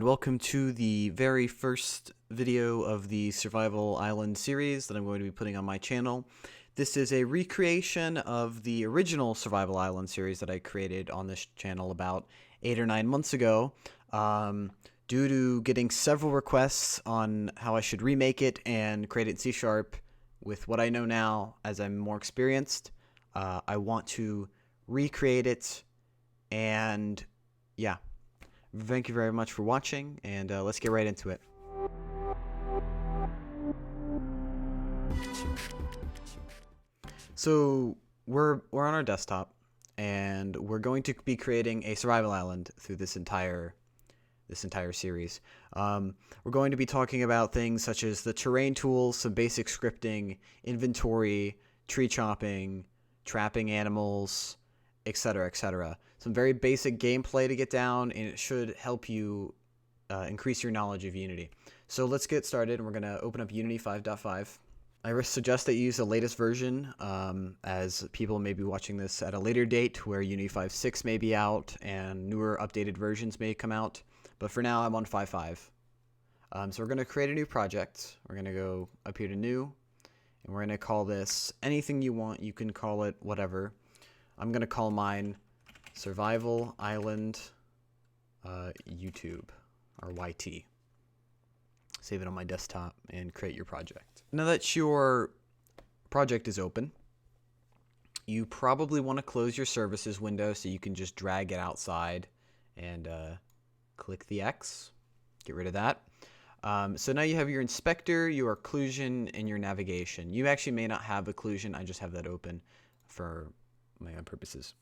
welcome to the very first video of the Survival Island series that I'm going to be putting on my channel. This is a recreation of the original Survival Island series that I created on this channel about 8 or 9 months ago. Due to getting several requests on how I should remake it and create it in C# with what I know now as I'm more experienced, I want to recreate it, and yeah. Thank you very much for watching, and let's get right into it. So we're on our desktop, and we're going to be creating a survival island through this entire series. We're going to be talking about things such as the terrain tools, some basic scripting, inventory, tree chopping, trapping animals, etc., etc. Some very basic gameplay to get down, and it should help you increase your knowledge of Unity. So let's get started, and we're going to open up Unity 5.5. I suggest that you use the latest version, as people may be watching this at a later date where Unity 5.6 may be out and newer updated versions may come out. But for now, I'm on 5.5. So we're going to create a new project. We're going to go up here to New, and we're going to call this anything you want. You can call it whatever. I'm going to call mine Survival Island YouTube, or YT. Save it on my desktop and create your project. Now that your project is open, you probably want to close your services window so you can just drag it outside and click the X. Get rid of that. So now you have your inspector, your occlusion, and your navigation. You actually may not have occlusion. I just have that open for my own purposes.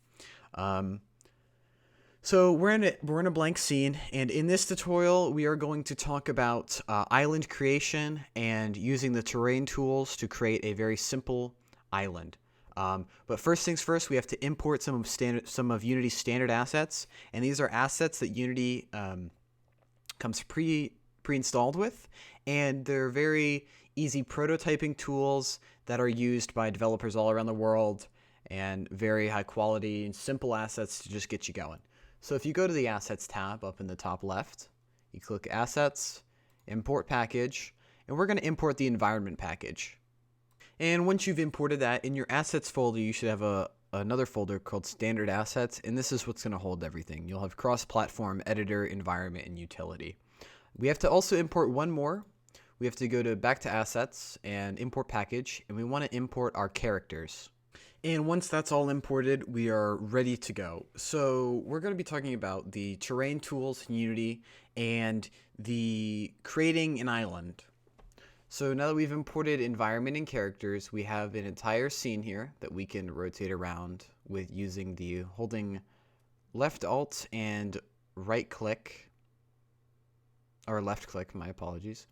So we're in a blank scene, and in this tutorial we are going to talk about island creation and using the terrain tools to create a very simple island. But first things first, we have to import some of Unity's standard assets, and these are assets that Unity comes pre-installed with, and they're very easy prototyping tools that are used by developers all around the world, and very high quality and simple assets to just get you going. So if you go to the Assets tab up in the top left, you click Assets, Import Package, and we're going to import the environment package. And once you've imported that, in your Assets folder, you should have another folder called Standard Assets, and this is what's going to hold everything. You'll have cross-platform, editor, environment, and utility. We have to also import one more. We have to go back to Assets and Import Package, and we want to import our characters. And once that's all imported, we are ready to go. So we're going to be talking about the terrain tools in Unity and the creating an island. So now that we've imported environment and characters, we have an entire scene here that we can rotate around with using the holding left alt and right click, or left click, my apologies.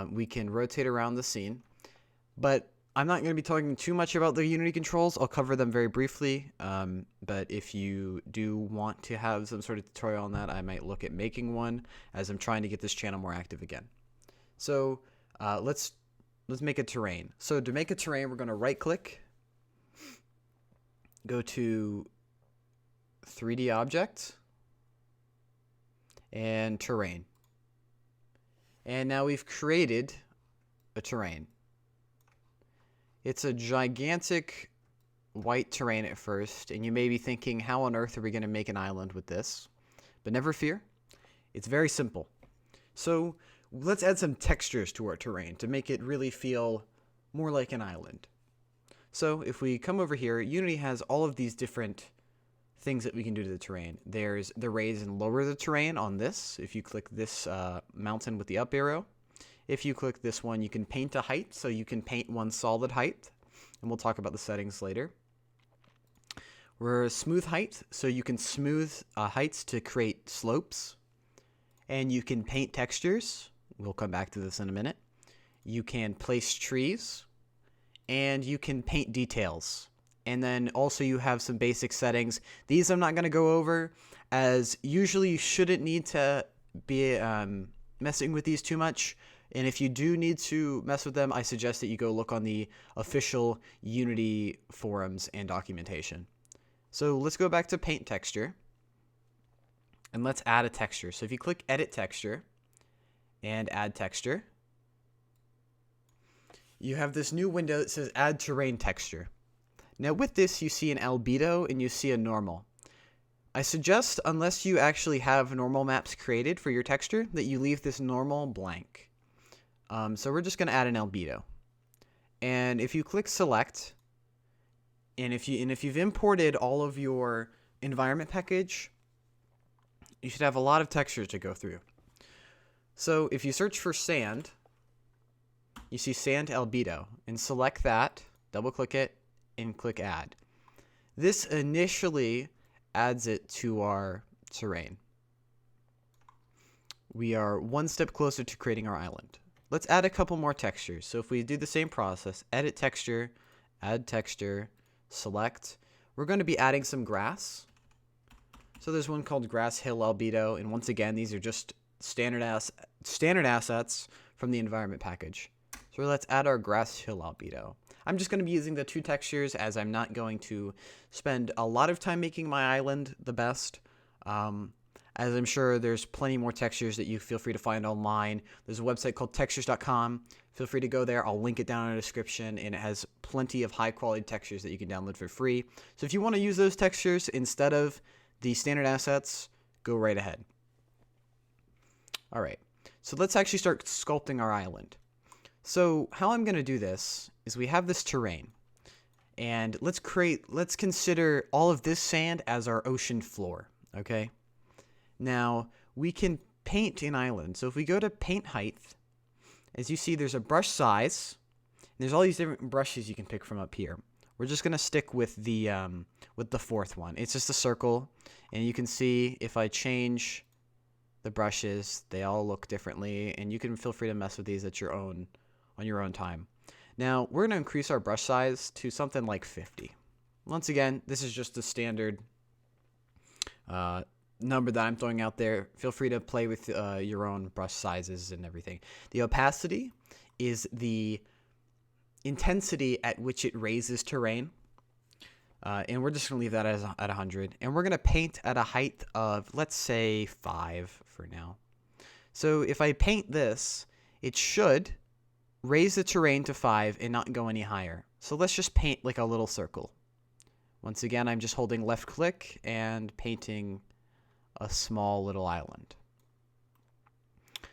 We can rotate around the scene, but I'm not going to be talking too much about the Unity controls. I'll cover them very briefly, but if you do want to have some sort of tutorial on that, I might look at making one, as I'm trying to get this channel more active again. So let's make a terrain. So to make a terrain, we're going to right-click, go to 3D Object, and Terrain. And now we've created a terrain. It's a gigantic white terrain at first, and you may be thinking, how on earth are we going to make an island with this? But never fear, it's very simple. So let's add some textures to our terrain to make it really feel more like an island. So if we come over here, Unity has all of these different things that we can do to the terrain. There's the raise and lower the terrain on this. If you click this mountain with the up arrow, if you click this one, you can paint a height, so you can paint one solid height, and we'll talk about the settings later. We're a smooth height, so you can smooth heights to create slopes, and you can paint textures. We'll come back to this in a minute. You can place trees, and you can paint details. And then also you have some basic settings. These I'm not going to go over, as usually you shouldn't need to be messing with these too much. And if you do need to mess with them, I suggest that you go look on the official Unity forums and documentation. So let's go back to paint texture. and let's add a texture. So if you click Edit Texture and Add Texture, you have this new window that says Add Terrain Texture. Now with this, you see an albedo and you see a normal. I suggest, unless you actually have normal maps created for your texture, that you leave this normal blank. So we're just going to add an albedo. And if you click Select, and if you've imported all of your environment package, you should have a lot of textures to go through. So if you search for sand, you see sand albedo, and select that, double click it, and click Add. This initially adds it to our terrain. We are one step closer to creating our island. Let's add a couple more textures. So if we do the same process, Edit Texture, Add Texture, Select, we're going to be adding some grass. So there's one called Grass Hill Albedo, and once again, these are just standard assets from the environment package. So let's add our Grass Hill Albedo. I'm just going to be using the 2 textures, as I'm not going to spend a lot of time making my island the best. As I'm sure there's plenty more textures that you feel free to find online. There's a website called textures.com. Feel free to go there. I'll link it down in the description, and it has plenty of high quality textures that you can download for free. So if you want to use those textures instead of the standard assets, go right ahead. All right, so let's actually start sculpting our island. So how I'm going to do this is we have this terrain, and let's consider all of this sand as our ocean floor, okay? Now, we can paint an island. So if we go to paint height, as you see, there's a brush size. There's all these different brushes you can pick from up here. We're just going to stick with the 4th one. It's just a circle, and you can see if I change the brushes, they all look differently, and you can feel free to mess with these at on your own time. Now, we're going to increase our brush size to something like 50. Once again, this is just a standard number that I'm throwing out there. Feel free to play with your own brush sizes and everything. The opacity is the intensity at which it raises terrain. And we're just going to leave that at 100. And we're going to paint at a height of, let's say, 5 for now. So if I paint this, it should raise the terrain to 5 and not go any higher. So let's just paint like a little circle. Once again, I'm just holding left click and painting a small little island.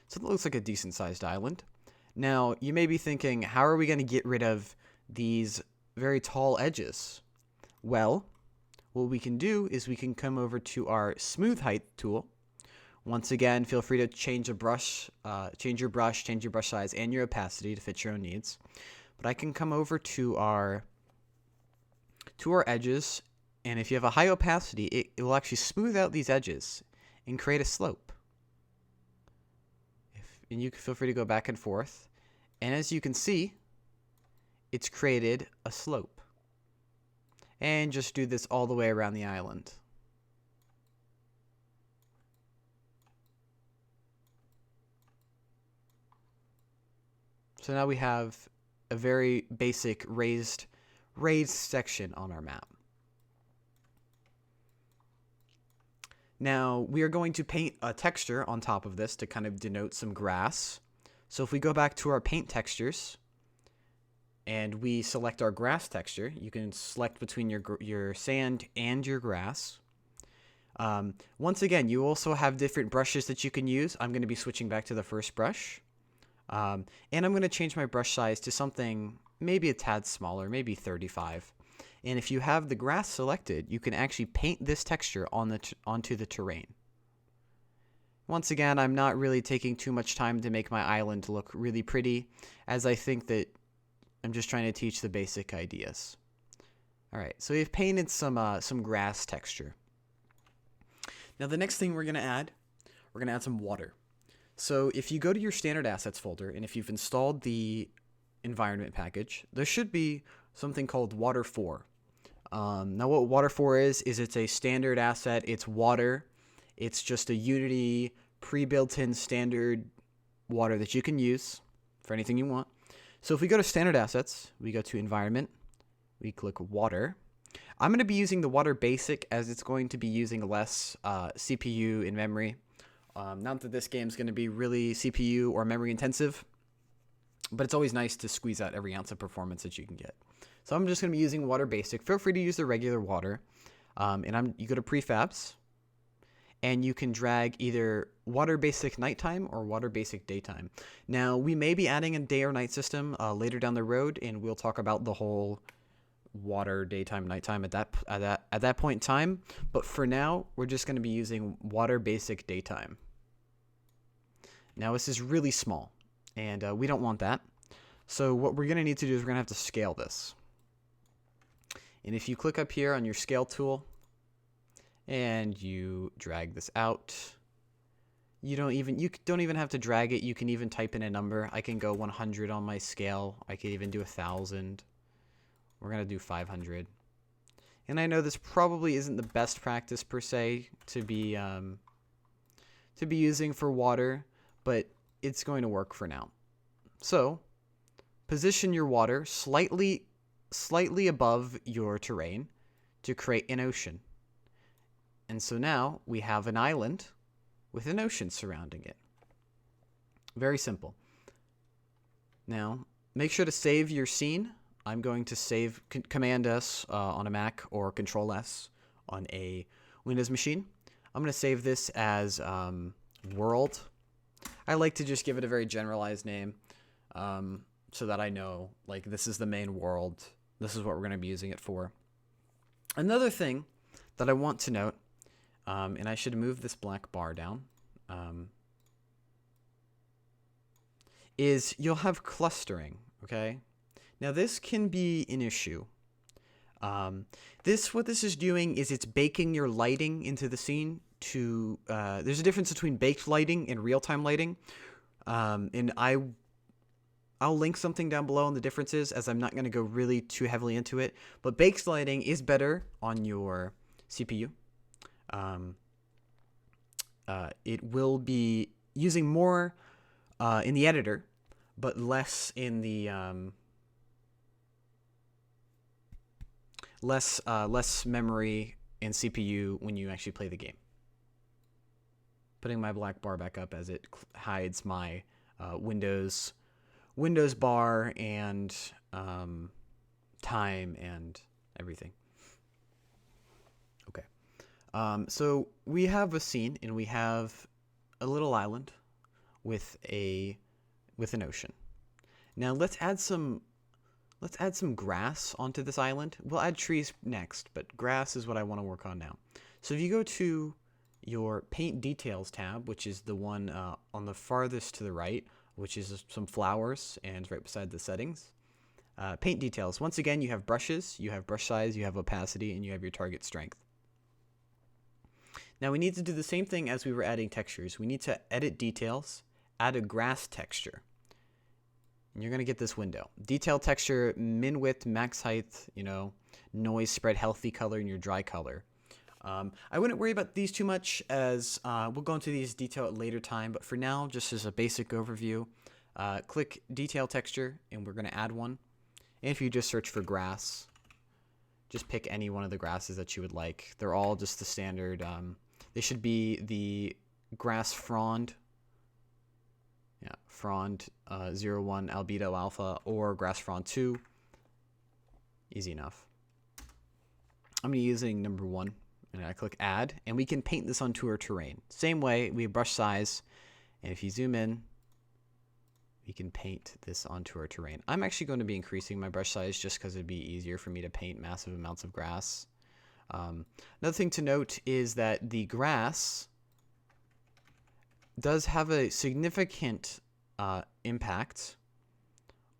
So it looks like a decent sized island. Now, you may be thinking, how are we going to get rid of these very tall edges? Well, what we can do is we can come over to our smooth height tool. Once again, feel free to change your brush size and your opacity to fit your own needs. But I can come over to our edges, and if you have a high opacity, it will actually smooth out these edges and create a slope. And you can feel free to go back and forth. And as you can see, it's created a slope. And just do this all the way around the island. So now we have a very basic raised section on our map. Now we are going to paint a texture on top of this to kind of denote some grass. So if we go back to our paint textures and we select our grass texture, you can select between your sand and your grass. Once again, you also have different brushes that you can use. I'm going to be switching back to the first brush. And I'm going to change my brush size to something maybe a tad smaller, maybe 35. And if you have the grass selected, you can actually paint this texture onto the terrain. Once again, I'm not really taking too much time to make my island look really pretty, as I think that I'm just trying to teach the basic ideas. All right, so we've painted some grass texture. Now the next thing we're going to add some water. So if you go to your standard assets folder, and if you've installed the environment package, there should be something called water 4. Now what water 4 is it's a standard asset. It's water. It's just a Unity pre-built-in standard water that you can use for anything you want. So if we go to standard assets, we go to environment, we click water. I'm going to be using the water basic as it's going to be using less CPU in memory. Not that this game is going to be really CPU or memory intensive, but it's always nice to squeeze out every ounce of performance that you can get. So I'm just going to be using water basic. Feel free to use the regular water. You go to prefabs, and you can drag either water basic nighttime or water basic daytime. Now, we may be adding a day or night system later down the road, and we'll talk about the whole water daytime nighttime at that point in time. But for now, we're just going to be using water basic daytime. Now, this is really small, and we don't want that. So what we're going to need to do is we're going to have to scale this. And if you click up here on your scale tool and you drag this out, you don't even have to drag it. You can even type in a number. I can go 100 on my scale. I could even do 1,000. We're going to do 500. And I know this probably isn't the best practice per se to be using for water, but it's going to work for now. So position your water slightly above your terrain to create an ocean. And so now we have an island with an ocean surrounding it. Very simple. Now, make sure to save your scene. I'm going to save Command S on a Mac or Control S on a Windows machine. I'm going to save this as world. I like to just give it a very generalized name so that I know, like, this is the main world. This is what we're going to be using it for. Another thing that I want to note, and I should move this black bar down, is you'll have clustering, okay? Now, this can be an issue. What this is doing is it's baking your lighting into the scene to, there's a difference between baked lighting and real-time lighting, and I'll link something down below on the differences, as I'm not going to go really too heavily into it, but baked lighting is better on your CPU. It will be using more in the editor, but less in the less memory and CPU when you actually play the game. Putting my black bar back up as it hides my Windows bar and time and everything. Okay. So we have a scene, and we have a little island with an ocean. Now let's add some grass onto this island. We'll add trees next, but grass is what I want to work on now. So if you go to your Paint Details tab, which is the one on the farthest to the right, which is some flowers and right beside the settings. Paint Details. Once again, you have brushes, you have brush size, you have opacity, and you have your target strength. Now we need to do the same thing as we were adding textures. We need to edit details, add a grass texture. And you're going to get this window. Detail texture, min width, max height, noise spread, healthy color, and your dry color. I wouldn't worry about these too much, as we'll go into these detail at a later time, but for now, just as a basic overview, click Detail Texture, and we're going to add one. And if you just search for grass, just pick any one of the grasses that you would like. They're all just the standard. They should be the grass frond. Yeah, frond 01 albedo alpha or grass frond 2. Easy enough. I'm going to be using number 1. And I click add, and we can paint this onto our terrain. Same way, we have brush size, and if you zoom in, we can paint this onto our terrain. I'm actually going to be increasing my brush size just because it'd be easier for me to paint massive amounts of grass. Another thing to note is that the grass does have a significant impact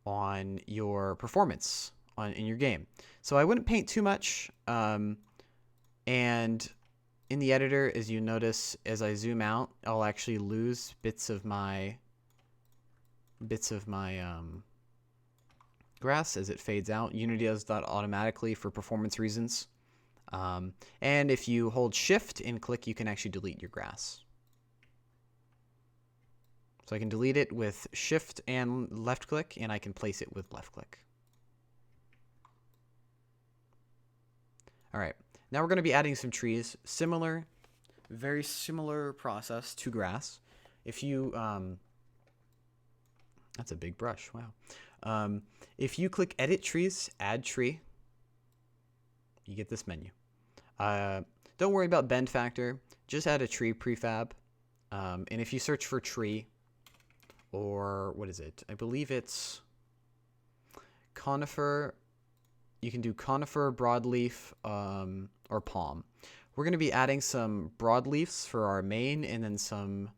on your performance in your game. So I wouldn't paint too much. And in the editor, as you notice, as I zoom out, I'll actually lose bits of my grass as it fades out. Unity does that automatically for performance reasons. And if you hold Shift and click, you can actually delete your grass. So I can delete it with Shift and left click, and I can place it with left click. All right, now we're going to be adding some trees. Very similar process to grass. If you, that's a big brush, wow. If you click Edit Trees, Add Tree, you get this menu. Don't worry about bend factor, just add a tree prefab. And if you search for tree, or what is it? I believe it's conifer. You can do conifer, broadleaf, or palm. We're going to be adding some broadleafs for our main, and then some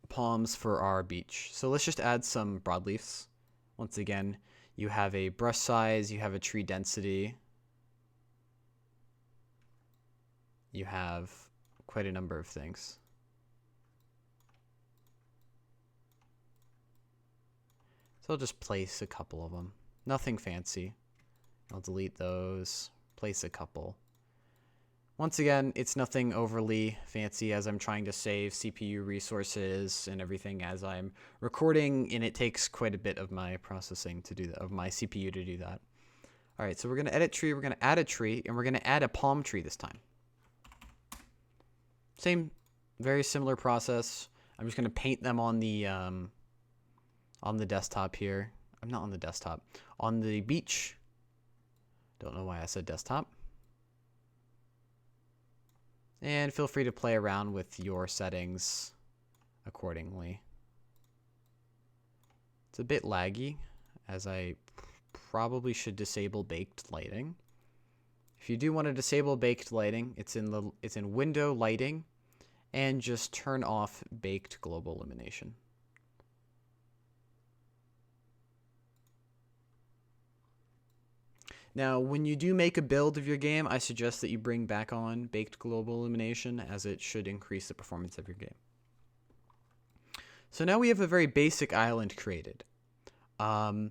palms for our beach. So let's just add some broadleafs. Once again, you have a brush size, you have a tree density, you have quite a number of things. So I'll just place a couple of them. Nothing fancy. I'll delete those, place a couple. Once again, it's nothing overly fancy as I'm trying to save CPU resources and everything as I'm recording, and it takes quite a bit of my processing to do that, of my CPU to do that. All right, so we're going to edit tree, we're going to add a tree, and we're going to add a palm tree this time. Same, very similar process. I'm just going to paint them on the desktop here. I'm not on the desktop. On the beach. Don't know why I said desktop. And feel free to play around with your settings accordingly. It's a bit laggy, as I probably should disable baked lighting. If you do want to disable baked lighting, it's in window lighting, and just turn off baked global illumination. Now, when you do make a build of your game, I suggest that you bring back on baked global illumination, as it should increase the performance of your game. So now we have a very basic island created. I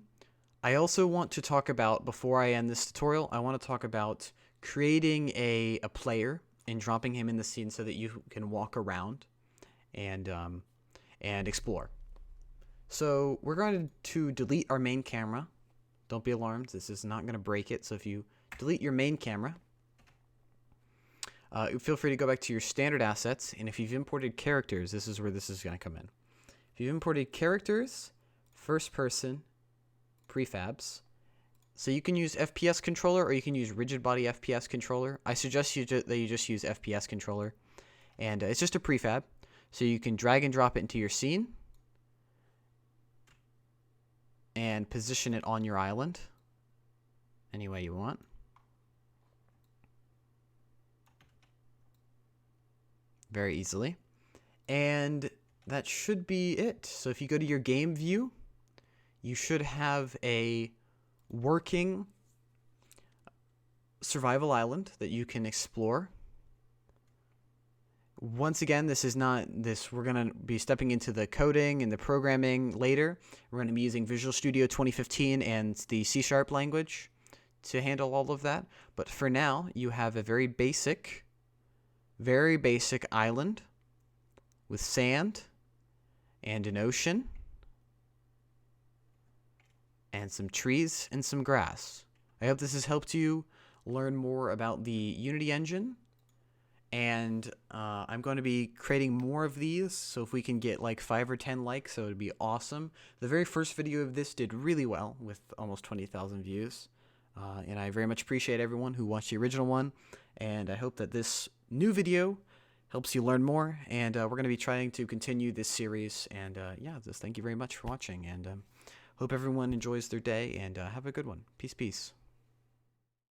also want to talk about, before I end this tutorial, I want to talk about creating a player and dropping him in the scene so that you can walk around and explore. So we're going to delete our main camera. Don't be alarmed, this is not going to break it. So if you delete your main camera, feel free to go back to your standard assets, and if you've imported characters, this is where this is going to come in. If you've imported characters, first person, prefabs, so you can use FPS controller or you can use rigid body FPS controller. I suggest that you just use FPS controller, and it's just a prefab, so you can drag and drop it into your scene and position it on your island any way you want. Very easily. And that should be it. So if you go to your game view, you should have a working survival island that you can explore. Once again, this is not this. We're going to be stepping into the coding and the programming later. We're going to be using Visual Studio 2015 and the C# language to handle all of that. But for now, you have a very basic island with sand and an ocean and some trees and some grass. I hope this has helped you learn more about the Unity engine. And I'm going to be creating more of these, so if we can get like 5 or 10 likes, so it would be awesome. The very first video of this did really well with almost 20,000 views. And I very much appreciate everyone who watched the original one. And I hope that this new video helps you learn more. And we're going to be trying to continue this series. And yeah, just thank you very much for watching. And hope everyone enjoys their day, and have a good one. Peace, peace.